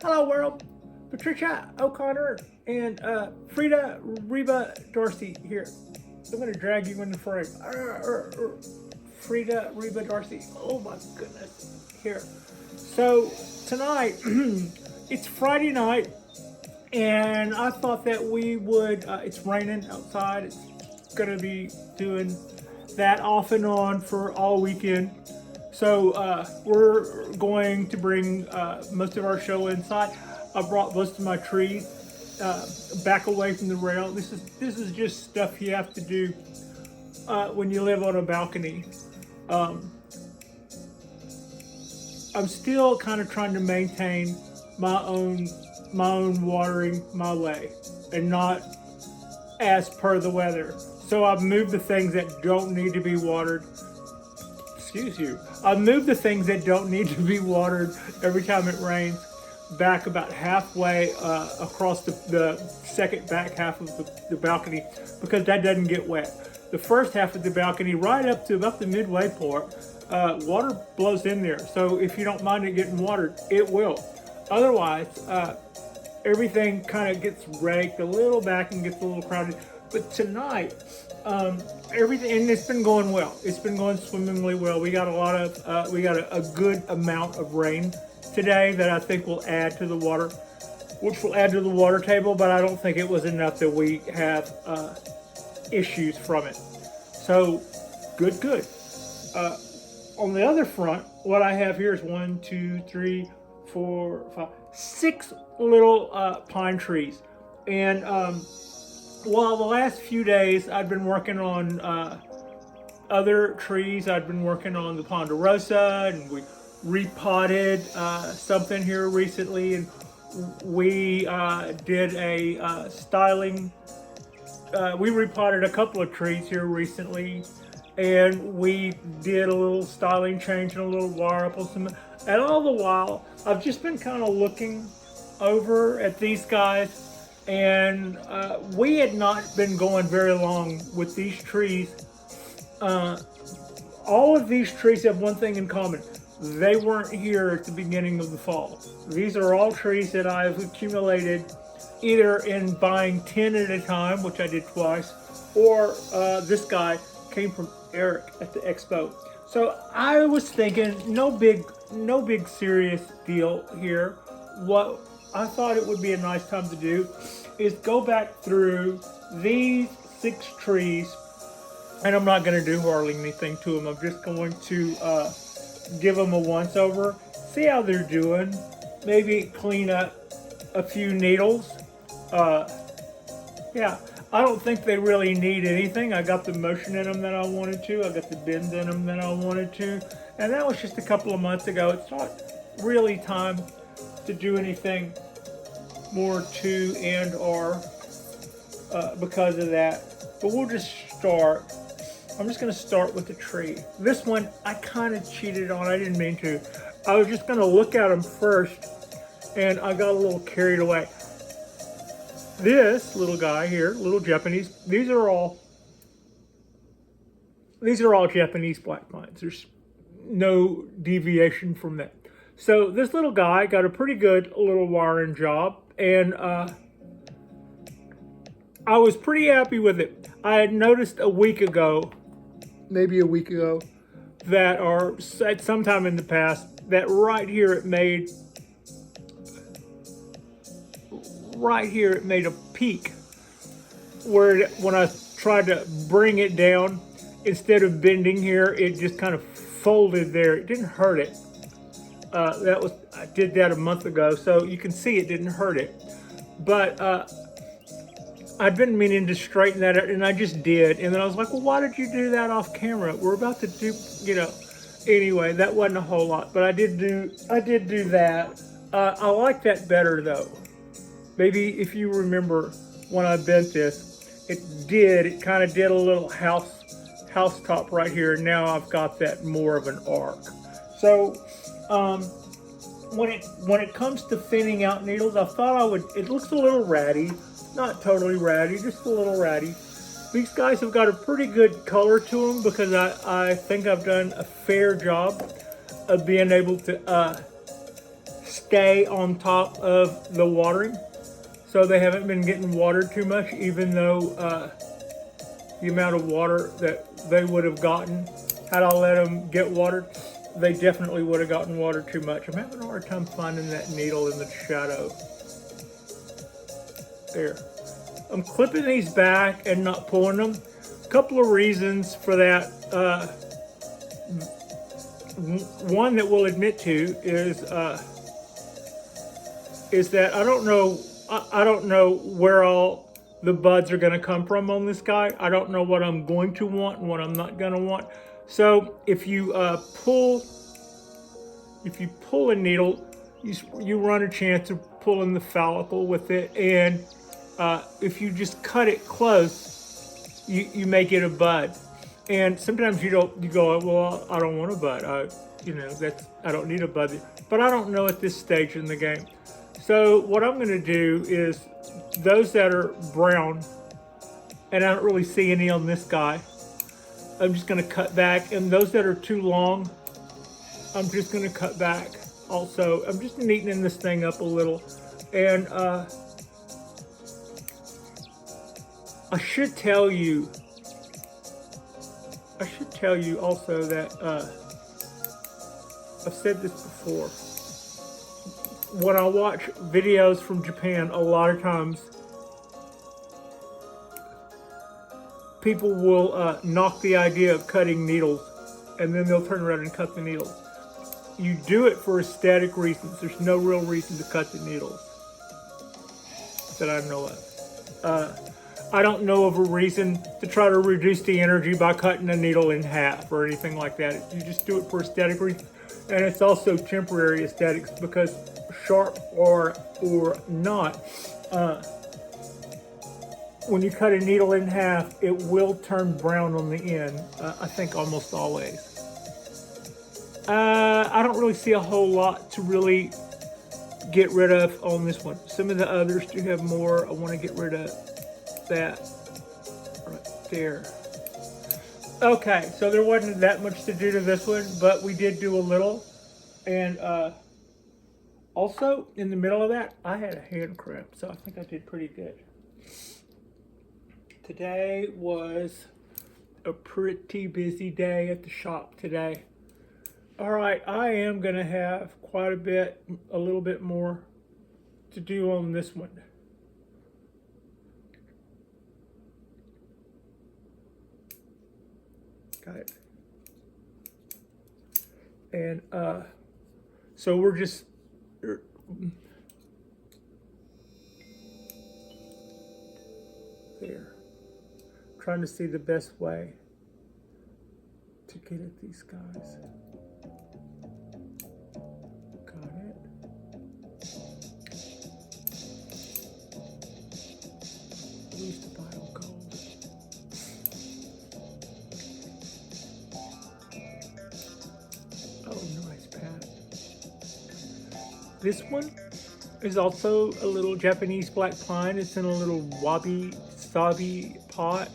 Hello world, Patricia O'Connor and Frida Reba Darcy here. I'm gonna drag you in the frame. Frida Reba Darcy. Oh my goodness. Here. So tonight, it's Friday night, and I thought that we would. It's raining outside. It's gonna be doing that off and on for all weekend. So we're going to bring most of our show inside. I brought most of my trees back away from the rail. This is just stuff you have to do when you live on a balcony. Um, I'm still kind of trying to maintain my own my own watering my way, and not as per the weather. So I've moved the things that don't need to be watered. Excuse you. I've moved the things that don't need to be watered every time it rains back about halfway across the second back half of the balcony, because that doesn't get wet. The first half of the balcony, right up to about the midway part, water blows in there. So if you don't mind it getting watered, it will. Otherwise, everything kind of gets raked a little back and gets a little crowded. But tonight, everything, and it's been going well. It's been going swimmingly well. We got a good amount of rain today that I think will add to the water, which will add to the water table. But I don't think it was enough that we have issues from it. So good, good. On the other front, what I have here is 1, 2, 3, 4, 5, 6 little pine trees, and well, the last few days I've been working on other trees. I've been working on the ponderosa, and we repotted something here recently, and we did a styling. We repotted a couple of trees here recently, and we did a little styling change and a little wire up on some. And all the while, I've just been kind of looking over at these guys. And we had not been going very long with these trees. All of these trees have one thing in common. They weren't here at the beginning of the fall. These are all trees that I've accumulated either in buying 10 at a time, which I did twice, or this guy came from Eric at the expo. So I was thinking, no big serious deal here. What I thought it would be a nice time to do is go back through these 6 trees, and I'm not going to do hardly anything to them. I'm just going to give them a once over, see how they're doing, maybe clean up a few needles. Yeah, I don't think they really need anything. I got the motion in them that I wanted to. I got the bend in them that I wanted to, and that was just a couple of months ago. It's not really time to do anything more to and or because of that. But we'll just start. I'm just going to start with the tree. This one I kind of cheated on. I didn't mean to. I was just going to look at them first, and I got a little carried away. This little guy here, little Japanese. These are all Japanese black pines. There's no deviation from that. So this little guy got a pretty good little wiring job, and I was pretty happy with it. I had noticed maybe a week ago, that, or at some time in the past, that right here it made a peak where when I tried to bring it down, instead of bending here, it just kind of folded there. It didn't hurt it. I did that a month ago, so you can see it didn't hurt it. But I'd been meaning to straighten that out, and I just did. And then I was like, well, why did you do that off camera? We're about to do, Anyway, that wasn't a whole lot, but I did do that. I like that better though. Maybe if you remember when I bent this, it kind of did a little house top right here. And now I've got that more of an arc. So when it comes to thinning out needles, I thought it looks a little ratty, not totally ratty, just a little ratty. These guys have got a pretty good color to them, because I think I've done a fair job of being able to stay on top of the watering. So they haven't been getting watered too much, even though the amount of water that they would have gotten had I let them get watered, they definitely would have gotten watered too much. I'm having a hard time finding that needle in the shadow. There. I'm clipping these back and not pulling them. A couple of reasons for that. One that we'll admit to is that I don't know where all the buds are going to come from on this guy. I don't know what I'm going to want and what I'm not going to want. So if you pull a needle, you run a chance of pulling the follicle with it, and if you just cut it close, you may get a bud. And sometimes you go, well, I don't want a bud. I don't need a bud. But I don't know at this stage in the game. So what I'm going to do is those that are brown, and I don't really see any on this guy, I'm just going to cut back. And those that are too long, I'm just going to cut back. Also, I'm just neatening this thing up a little. And I should tell you also that I've said this before. When I watch videos from Japan, a lot of times people will knock the idea of cutting needles, and then they'll turn around and cut the needles. You do it for aesthetic reasons. There's no real reason to cut the needles that I know of. I don't know of a reason to try to reduce the energy by cutting a needle in half or anything like that. You just do it for aesthetic reasons. And it's also temporary aesthetics, because sharp or not, when you cut a needle in half, it will turn brown on the end. I think almost always. I don't really see a whole lot to really get rid of on this one. Some of the others do have more. I want to get rid of that right there. Okay, so there wasn't that much to do to this one, but we did do a little. And also, in the middle of that, I had a hand cramp, so I think I did pretty good. Today was a pretty busy day at the shop today. All right, I am going to have quite a little bit more to do on this one. Got it. And so we're just there, trying to see the best way to get at these guys. Got it. We used to buy them gold. Oh, nice, Pat. This one is also a little Japanese black pine. It's in a little wabi-sabi pot.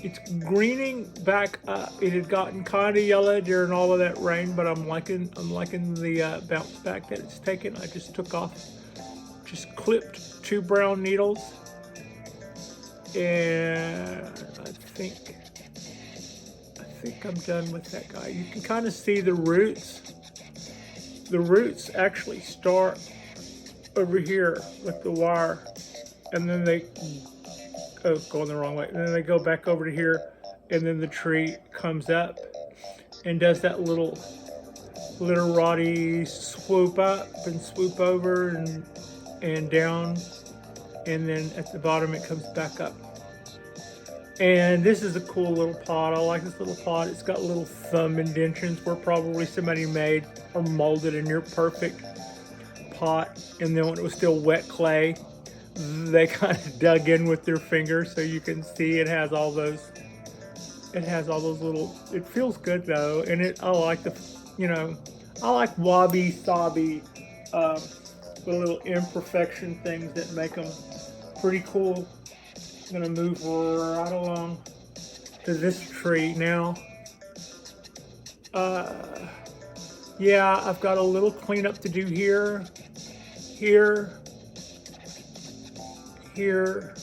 It's greening back up. It had gotten kind of yellow during all of that rain, but I'm liking the bounce back that it's taken. I just clipped 2 brown needles, and I think I'm done with that guy. You can kind of see the roots. The roots actually start over here with the wire, and then they going the wrong way. And then they go back over to here, and then the tree comes up and does that little roddy swoop up and swoop over and down, and then at the bottom it comes back up. And this is a cool little pot. I like this little pot. It's got little thumb indentions where probably somebody made or molded a near perfect pot, and then when it was still wet clay, they kind of dug in with their fingers, so you can see it has all those little, it feels good though. And I like wabi-sabi, the little imperfection things that make them pretty cool. I'm gonna move right along to this tree now. Yeah, I've got a little cleanup to do here, here, here.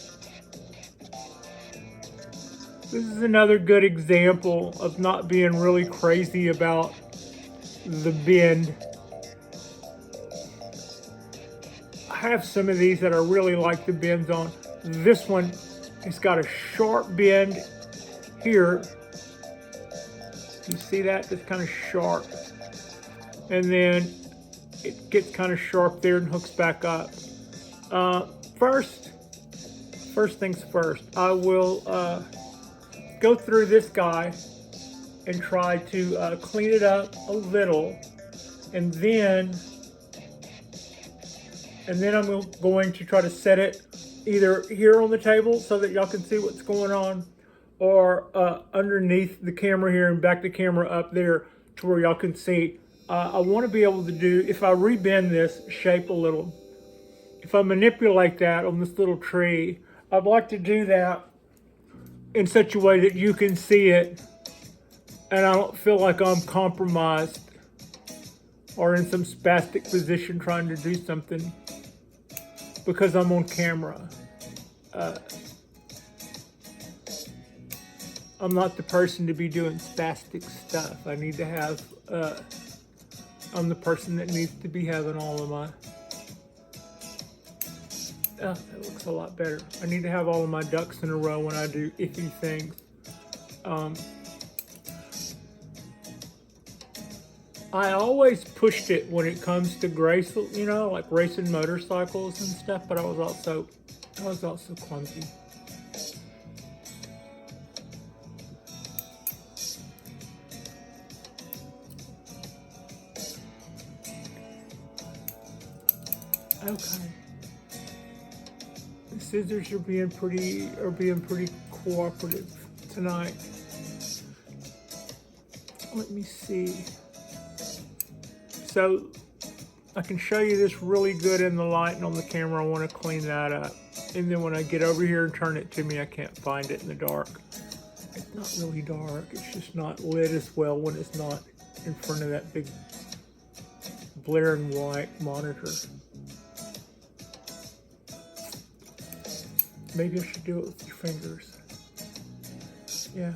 This is another good example of not being really crazy about the bend. I have some of these that I really like the bends on. This one, it's got a sharp bend here. You see that? It's kind of sharp. And then it gets kind of sharp there and hooks back up. First things first, I will go through this guy and try to clean it up a little, and then I'm going to try to set it either here on the table so that y'all can see what's going on, or underneath the camera here and back the camera up there to where y'all can see. I want to be able to do, if I rebend this shape a little, if I manipulate that on this little tree, I'd like to do that in such a way that you can see it and I don't feel like I'm compromised or in some spastic position trying to do something because I'm on camera. I'm not the person to be doing spastic stuff. I need to have, I'm the person that needs to be having all of my, oh, that looks a lot better. I need to have all of my ducks in a row when I do iffy things. I always pushed it when it comes to grace, you know, like racing motorcycles and stuff, but I was also clumsy. Okay. The scissors are being pretty cooperative tonight. Let me see. So I can show you this really good in the light, and on the camera I want to clean that up. And then when I get over here and turn it to me, I can't find it in the dark. It's not really dark, it's just not lit as well when it's not in front of that big blaring white monitor. Maybe I should do it with your fingers. Yeah.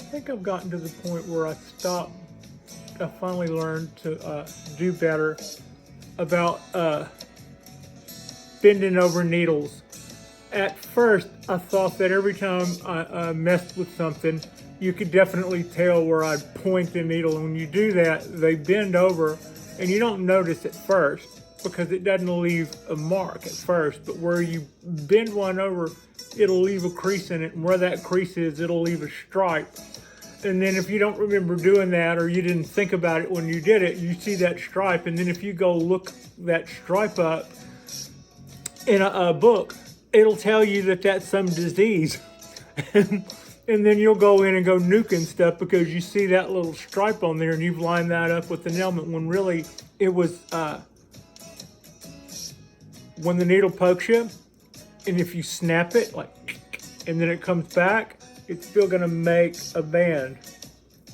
I think I've gotten to the point where I finally learned to do better about bending over needles. At first, I thought that every time I messed with something, you could definitely tell where I'd point the needle. And when you do that, they bend over, and you don't notice at first because it doesn't leave a mark at first. But where you bend one over, it'll leave a crease in it, and where that crease is, it'll leave a stripe. And then if you don't remember doing that, or you didn't think about it when you did it, you see that stripe, and then if you go look that stripe up in a book, it'll tell you that that's some disease. And then you'll go in and go nuking stuff because you see that little stripe on there and you've lined that up with the ailment, when really it was when the needle pokes you, and if you snap it, like, and then it comes back, it's still gonna make a band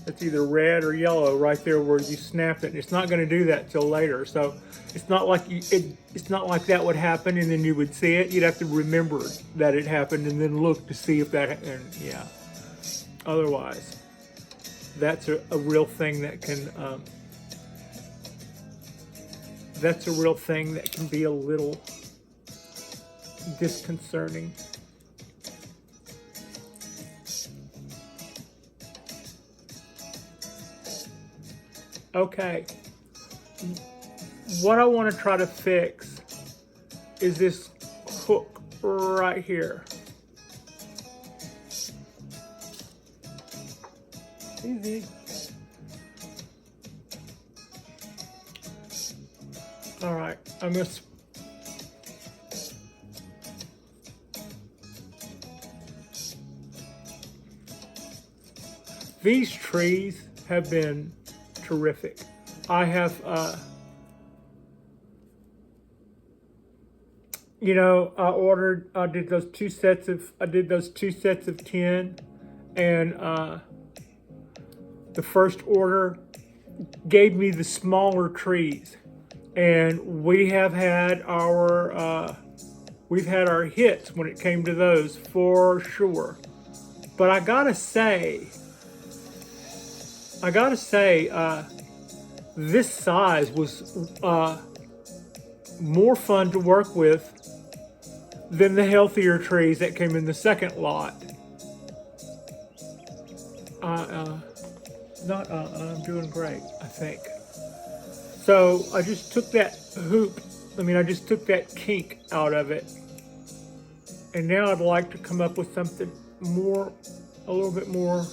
that's either red or yellow right there where you snap it, and it's not gonna do that till later. So it's not like it's not like that would happen and then you would see it. You'd have to remember that it happened and then look to see if that, and yeah. Otherwise, that's a real thing that can, that's a real thing that can be a little disconcerting. Okay, what I want to try to fix is this hook right here. Easy. All right, I'm gonna these trees have been terrific. I have I did those two sets of 10, and the first order gave me the smaller trees, and we've had our hits when it came to those for sure. But I gotta say, this size was more fun to work with than the healthier trees that came in the second lot. I'm doing great, I think. So I just took that kink out of it. And now I'd like to come up with something a little bit more.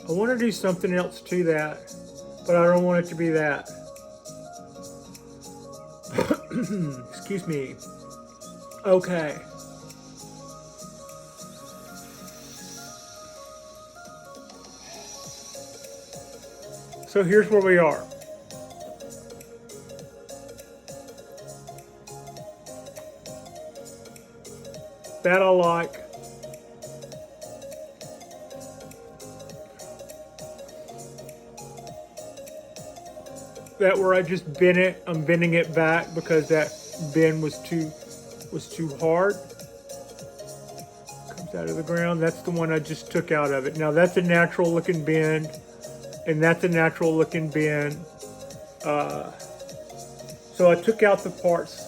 I want to do something else to that, but I don't want it to be that. Excuse me. Okay. So here's where we are. That I like. That where I just bend it, I'm bending it back because that bend was too hard. Comes out of the ground. That's the one I just took out of it. Now that's a natural looking bend, and that's a natural looking bend. So I took out the parts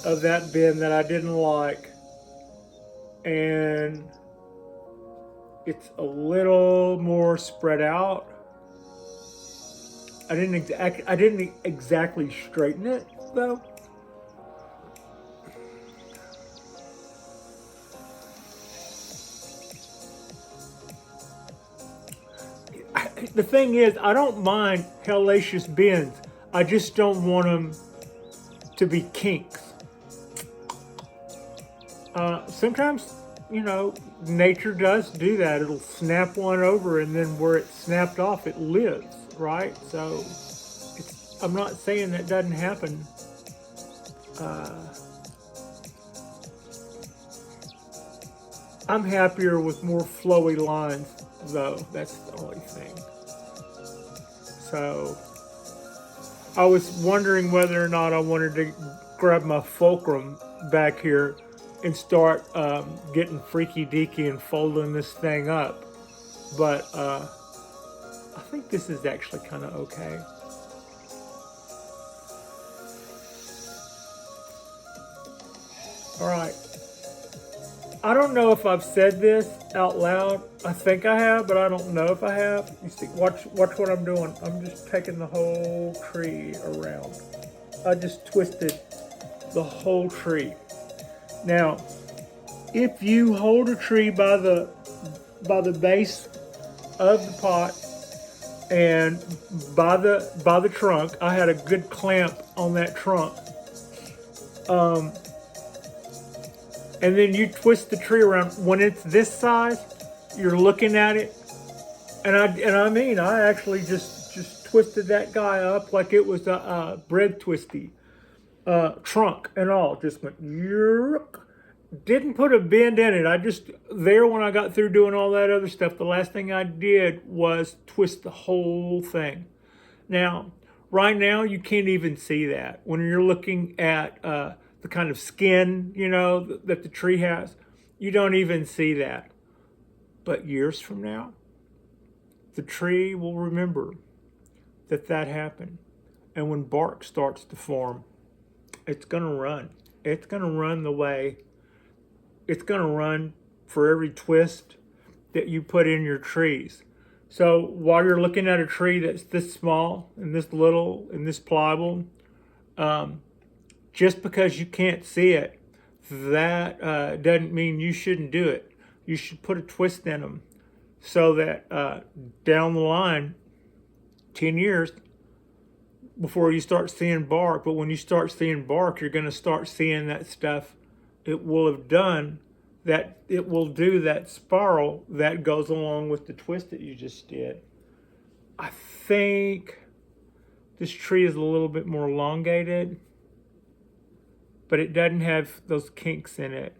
of that bend that I didn't like, and it's a little more spread out. I didn't exactly straighten it though. The thing is, I don't mind hellacious bends. I just don't want them to be kinks. Sometimes, nature does do that. It'll snap one over, and then where it's snapped off, it lives, right? So I'm not saying that doesn't happen. I'm happier with more flowy lines, though. That's the only thing. So I was wondering whether or not I wanted to grab my fulcrum back here and start getting freaky deaky and folding this thing up. But I think this is actually kind of okay. All right. I don't know if I've said this out loud. I think I have, but I don't know if I have. You see, watch what I'm doing. I'm just taking the whole tree around. I just twisted the whole tree. Now, if you hold a tree by the base of the pot and by the trunk, I had a good clamp on that trunk. And then you twist the tree around. When it's this size, you're looking at it, and I actually just twisted that guy up like it was a bread twisty trunk and all. Just went yerk. Didn't put a bend in it. I just when I got through doing all that other stuff, the last thing I did was twist the whole thing. Now, right now, you can't even see that when you're looking at the kind of skin, that the tree has. You don't even see that. But years from now, the tree will remember that happened. And when bark starts to form, it's going to run. It's going to run the way. It's going to run for every twist that you put in your trees. So while you're looking at a tree that's this small and this little and this pliable, just because you can't see it, that doesn't mean you shouldn't do it. You should put a twist in them so that down the line, 10 years before you start seeing bark, but when you start seeing bark, you're going to start seeing that stuff it will have done, that it will do that spiral that goes along with the twist that you just did. I think This tree is a little bit more elongated, but it doesn't have those kinks in it.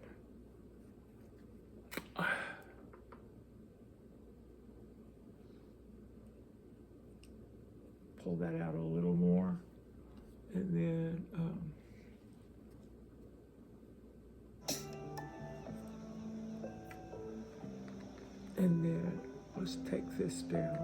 Pull that out a little more, and then let's take this down.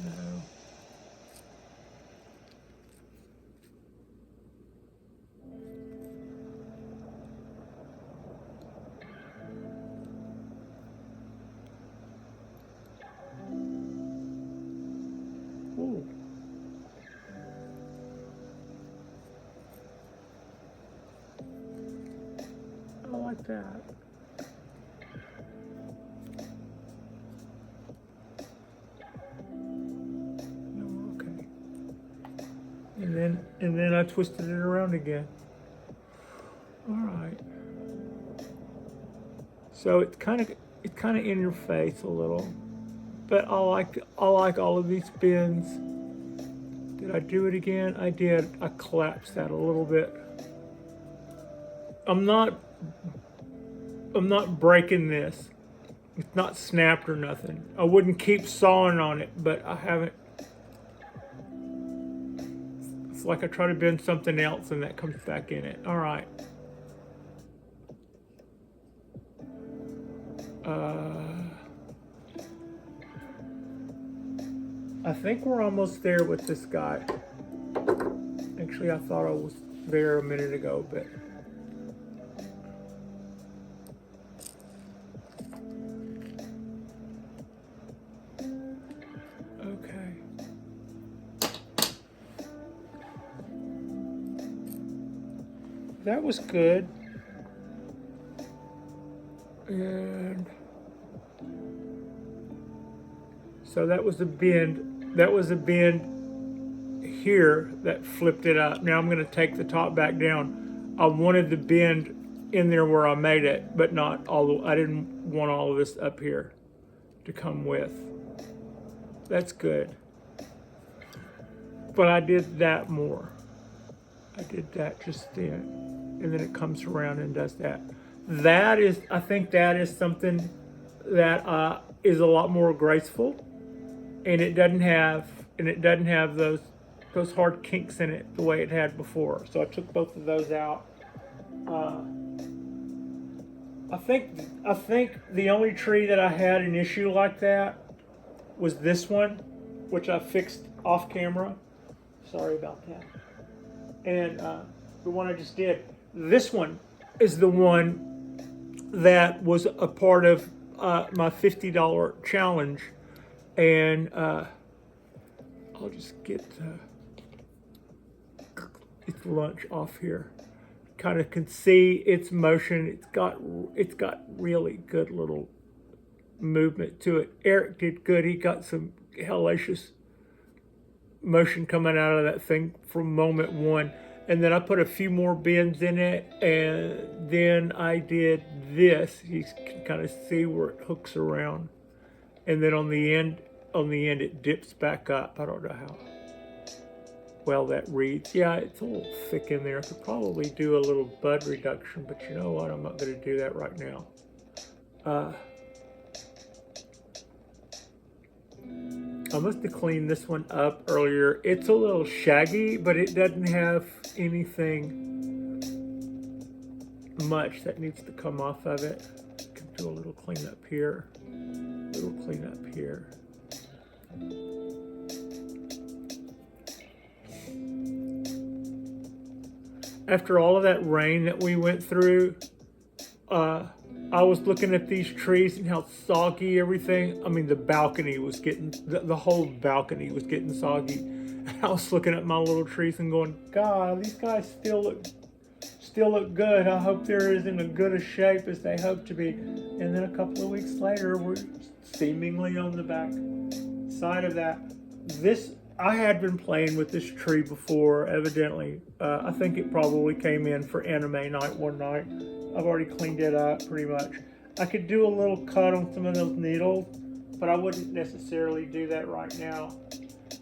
No. Ooh. I like that. And then I twisted it around again. All right. So it's kind of in your face a little, but I like all of these bends. Did I do it again? I did. I collapsed that a little bit. I'm not breaking this. It's not snapped or nothing. I wouldn't keep sawing on it, but I haven't. It's like I try to bend something else and that comes back in it. All right. I think we're almost there with this guy. Actually, I thought I was there a minute ago, but okay. That was good. And so that was a bend. That was a bend here that flipped it up. Now I'm going to take the top back down. I wanted the bend in there where I made it, but not all the, I didn't want all of this up here to come with. That's good. But I did that more. I did that just then. And then it comes around and does that. That is, I think that is something that is a lot more graceful. And it doesn't have those hard kinks in it the way it had before. So I took both of those out. I think the only tree that I had an issue like that was this one, which I fixed off camera. Sorry about that. And the one I just did. This one is the one that was a part of my $50 challenge. And I'll just get its lunch off here. Kind of can see its motion. It's got really good little movement to it. Eric did good. He got some hellacious motion coming out of that thing from moment one. And then I put a few more bends in it, and then I did this. You can kind of see where it hooks around. And then on the end it dips back up. I don't know how well that reads. Yeah, it's a little thick in there. I could probably do a little bud reduction, but you know what? I'm not going to do that right now. I must have cleaned this one up earlier. It's a little shaggy, but it doesn't have anything much that needs to come off of it. I can do a little cleanup here. A little cleanup here. After all of that rain that we went through, I was looking at these trees and how soggy everything. I mean, the balcony was getting, the whole balcony was getting soggy. And I was looking at my little trees and going, God, these guys still look good. I hope they're as in as good a shape as they hope to be. And then a couple of weeks later, we're seemingly on the back side of that. This, I had been playing with this tree before, evidently. I think it probably came in for anime night one night. I've already cleaned it up pretty much. I could do a little cut on some of those needles, but I wouldn't necessarily do that right now.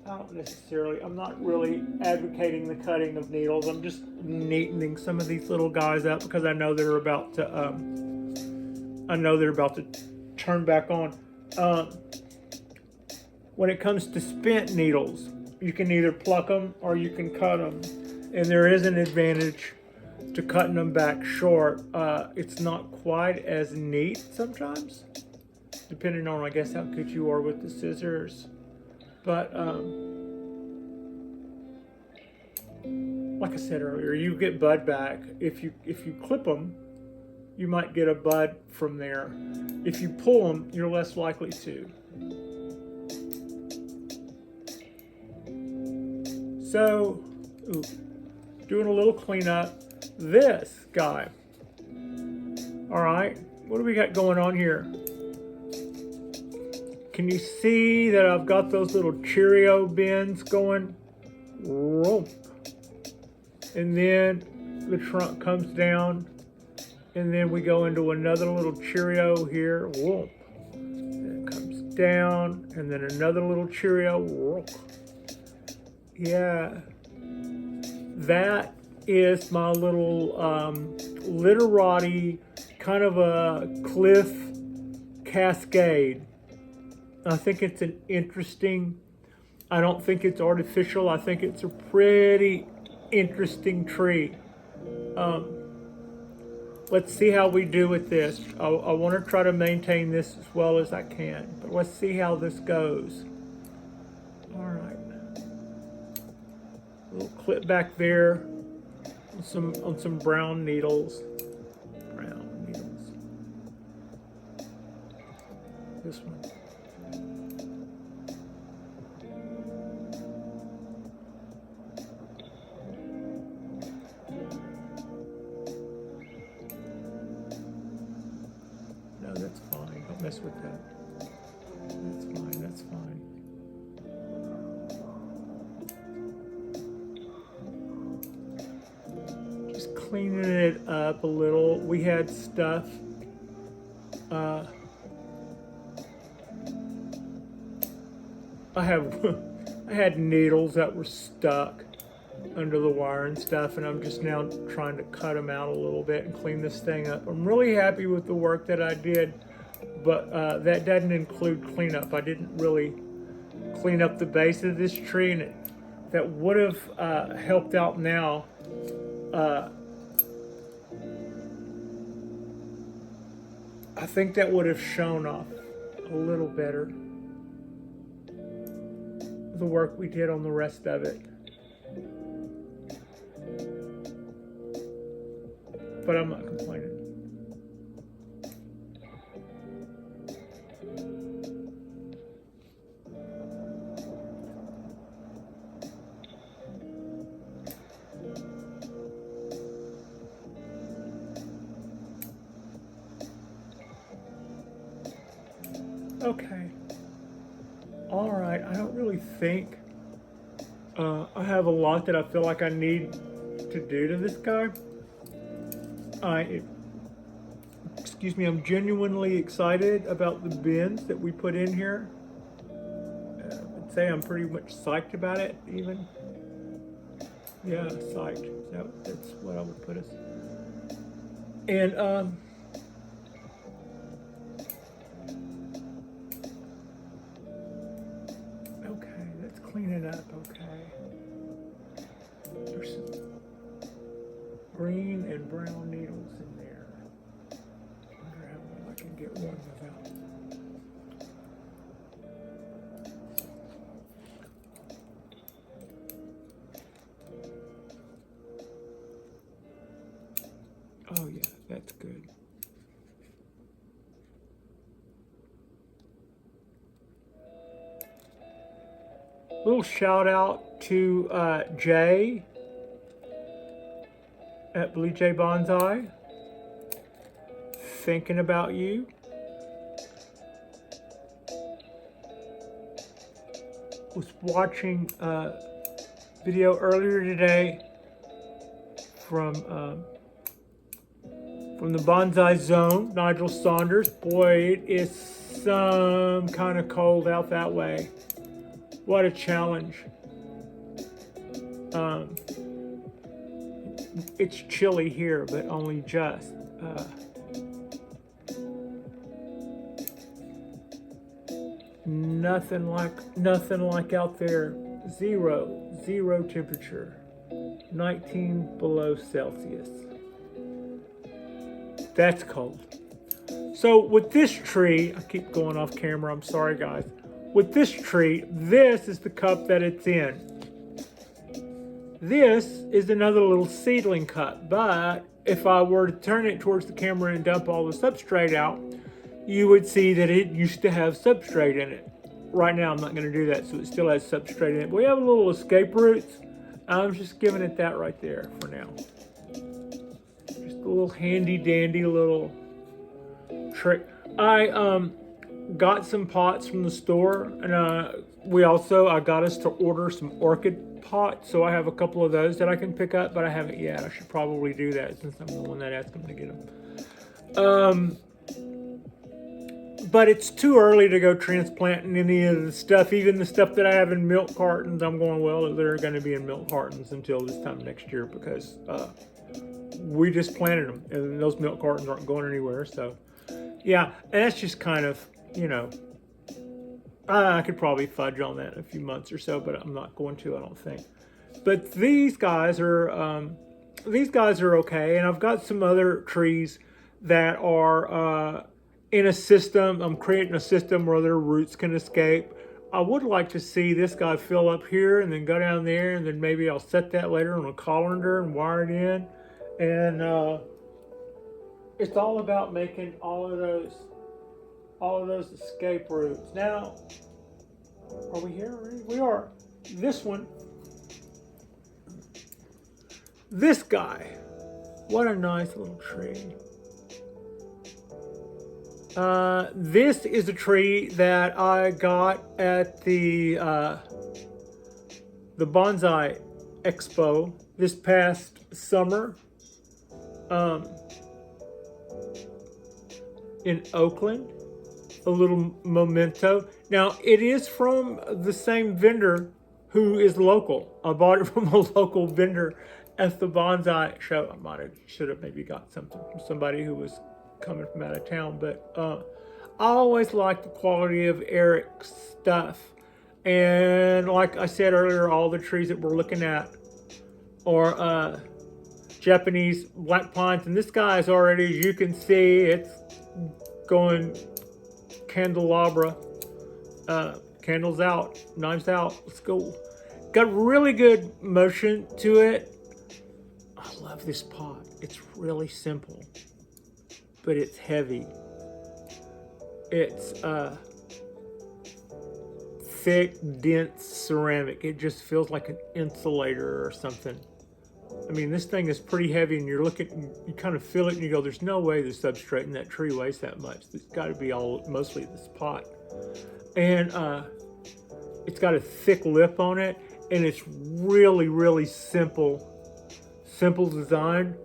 I'm not really advocating the cutting of needles. I'm just neatening some of these little guys up because I know they're about to turn back on. When it comes to spent needles, you can either pluck them or you can cut them. And there is an advantage to cutting them back short. It's not quite as neat sometimes, depending on, I guess, how good you are with the scissors. But like I said earlier, you get bud back. If you clip them, you might get a bud from there. If you pull them, you're less likely to. So, doing a little cleanup. This guy. All right, what do we got going on here? Can you see that I've got those little Cheerio bins going? Whoop. And then the trunk comes down, and then we go into another little Cheerio here. Whoop. Then it comes down, and then another little Cheerio. Whoop. Yeah, that is my little literati kind of a cliff cascade. I think it's an interesting, I don't think it's artificial. I think it's a pretty interesting tree. Let's see how we do with this. I want to try to maintain this as well as I can, but let's see how this goes. All right. A little clip back there on some brown needles. Brown needles. This one. No, that's fine. Don't mess with that. That's fine. That's fine. Cleaning it up a little. We had stuff. I had needles that were stuck under the wire and stuff, and I'm just now trying to cut them out a little bit and clean this thing up. I'm really happy with the work that I did, but that doesn't include cleanup. I didn't really clean up the base of this tree, and that would have helped out now. I think that would have shown off a little better the work we did on the rest of it. But I'm not complaining. Okay. All right. I don't really think I have a lot that I feel like I need to do to this guy. Excuse me, I'm genuinely excited about the bins that we put in here. I'd say I'm pretty much psyched about it, even. Yeah, psyched. That's what I would put us. And, okay, let's clean it up, okay. There's some green and brown needles in there. I wonder how well I can get one without. Oh yeah, that's good. Little shout out to Jay at Blue Jay Bonsai. Thinking about you. was watching a video earlier today from the Bonsai Zone, Nigel Saunders. Boy, it is some kind of cold out that way. What a challenge. It's chilly here, but only just. Nothing like out there. Zero temperature. 19 below Celsius. That's cold. So with this tree, I keep going off camera, I'm sorry guys. With this tree, this is the cup that it's in. This is another little seedling cup, but if I were to turn it towards the camera and dump all the substrate out, you would see that it used to have substrate in it. Right now I'm not going to do that, so it still has substrate in it. But we have a little escape roots. I'm just giving it that right there for now. Just a little handy dandy little trick. I got some pots from the store, and I got us to order some orchid pots, so I have a couple of those that I can pick up, but I haven't yet. I should probably do that since I'm the one that asked them to get them. But it's too early to go transplanting any of the stuff. Even the stuff that I have in milk cartons, I'm going, well, they're going to be in milk cartons until this time next year because we just planted them, and those milk cartons aren't going anywhere. So, yeah, and that's just kind of, you know, I could probably fudge on that in a few months or so, but I'm not going to, I don't think. But these guys are okay, and I've got some other trees that are in a system. I'm creating a system where their roots can escape. I would like to see this guy fill up here and then go down there, and then maybe I'll set that later on a colander and wire it in. And it's all about making all of those escape roots. Now, are we here already? We are. This one, this guy, what a nice little tree. This is a tree that I got at the Bonsai Expo this past summer in Oakland. A little memento. Now, it is from the same vendor who is local. I bought it from a local vendor at the Bonsai show. Should have maybe got something from somebody who was coming from out of town, but I always like the quality of Eric's stuff. And like I said earlier, all the trees that we're looking at are Japanese black pines, and this guy is already, as you can see, it's going candelabra, candles out, knives out, let's go. Got really good motion to it. I love this pot. It's really simple, but it's heavy. It's thick, dense ceramic. It just feels like an insulator or something. I mean, this thing is pretty heavy, and you're looking, you kind of feel it, and you go, there's no way the substrate in that tree weighs that much. It's got to be mostly this pot. And it's got a thick lip on it, and it's really, really simple design.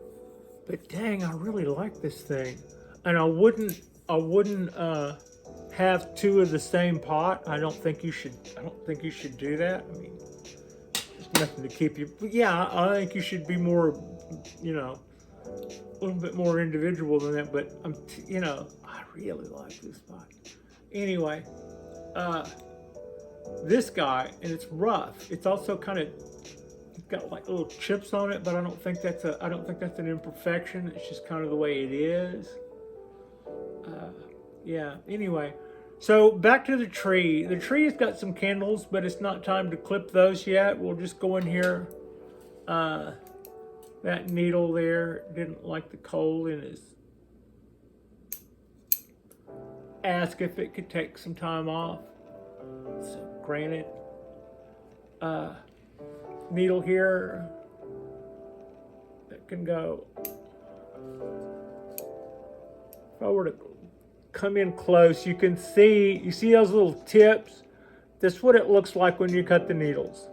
But dang, I really like this thing. And I wouldn't have two of the same pot. I don't think you should do that. I mean, there's nothing to keep you. But yeah, I think you should be more, you know, a little bit more individual than that. But I really like this pot. Anyway, this guy, and it's rough. It's also kind of got like little chips on it, but I don't think that's an imperfection. It's just kind of the way it is. Yeah, anyway, so back to the tree. The tree has got some candles, but it's not time to clip those yet. We'll just go in here. That needle there didn't like the cold in his. Ask if it could take some time off. So granted, needle here that can go. If I were to come in close, you see those little tips. This is what it looks like when you cut the needles.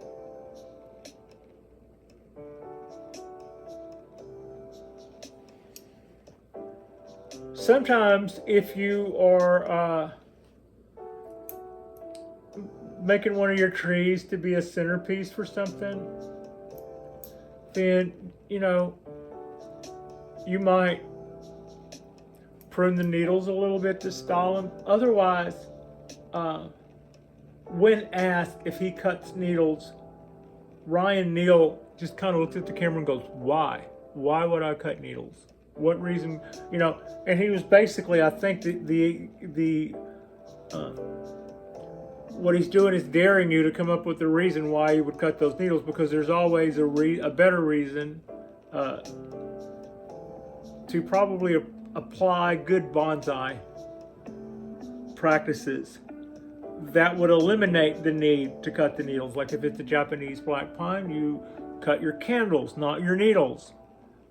Sometimes if you are making one of your trees to be a centerpiece for something, then, you know, you might prune the needles a little bit to style them. Otherwise, when asked if he cuts needles, Ryan Neal just kind of looks at the camera and goes, why? Why would I cut needles? What reason? You know, and he was basically, I think what he's doing is daring you to come up with the reason why you would cut those needles, because there's always a better reason to probably apply good bonsai practices that would eliminate the need to cut the needles. Like if it's a Japanese black pine, you cut your candles, not your needles,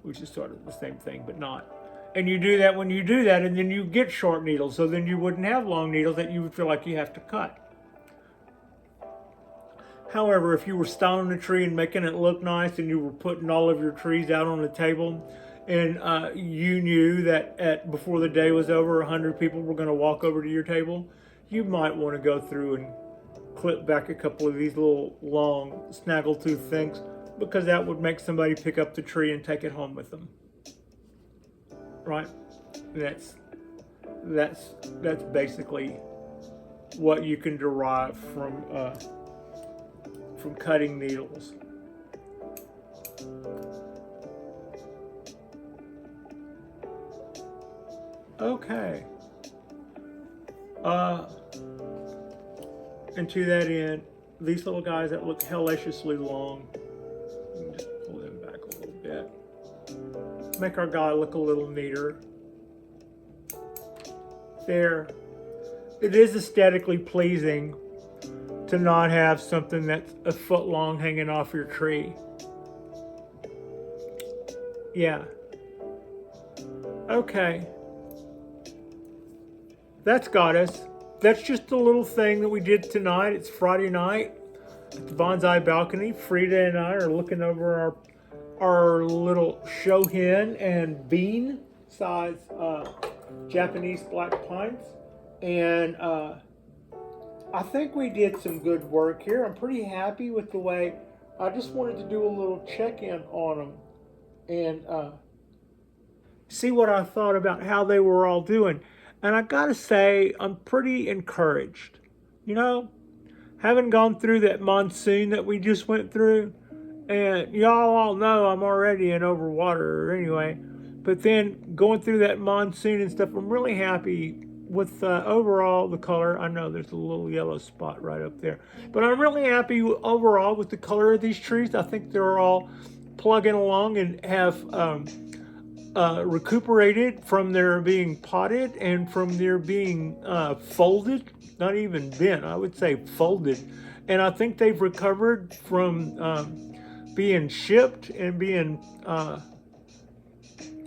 which is sort of the same thing, but not. And you do that when you do that, and then you get short needles, so then you wouldn't have long needles that you would feel like you have to cut. However, if you were styling a tree and making it look nice, and you were putting all of your trees out on the table, and you knew that before the day was over, 100 people were going to walk over to your table, you might want to go through and clip back a couple of these little long snaggletooth things, because that would make somebody pick up the tree and take it home with them. Right? That's basically what you can derive from cutting needles. Okay. And to that end, these little guys that look hellaciously long, you can just pull them back a little bit. Make our guy look a little neater. There. It is aesthetically pleasing to not have something that's a foot long hanging off your tree. Yeah. Okay. That's got us. That's just a little thing that we did tonight. It's Friday night at the Bonsai Balcony. Frida and I are looking over our little shohin and bean size Japanese black pines. And I think we did some good work here. I'm pretty happy with the way. I just wanted to do a little check-in on them and see what I thought about how they were all doing. And I gotta say, I'm pretty encouraged. You know, having gone through that monsoon that we just went through, and y'all all know I'm already an overwaterer anyway, but then going through that monsoon and stuff, I'm really happy with overall the color. I know there's a little yellow spot right up there, but I'm really happy overall with the color of these trees. I think they're all plugging along and have recuperated from their being potted and from their being folded, not even bent, I would say folded. And I think they've recovered from being shipped and being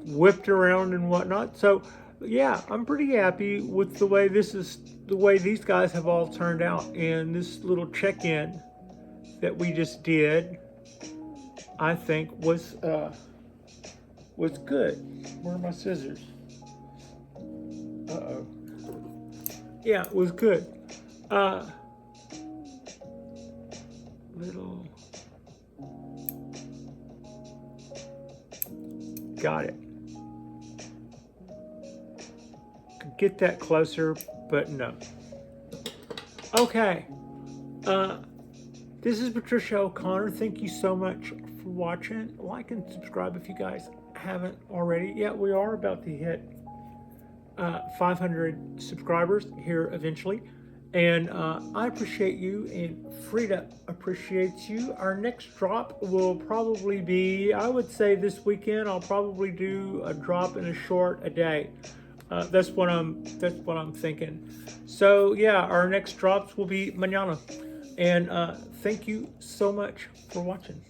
whipped around and whatnot. So yeah, I'm pretty happy with the way these guys have all turned out. And this little check-in that we just did, I think was good. Where are my scissors? Uh-oh. Yeah, it was good. Little. Got it. Could get that closer, but no. Okay. This is Patricia O'Connor. Thank you so much for watching. Like and subscribe if you guys haven't already. Yeah, we are about to hit 500 subscribers here eventually, and I appreciate you, and Frida appreciates you. Our next drop will probably be, I would say this weekend. I'll probably do a drop in a short a day. That's what I'm thinking. So yeah, our next drops will be mañana, and thank you so much for watching.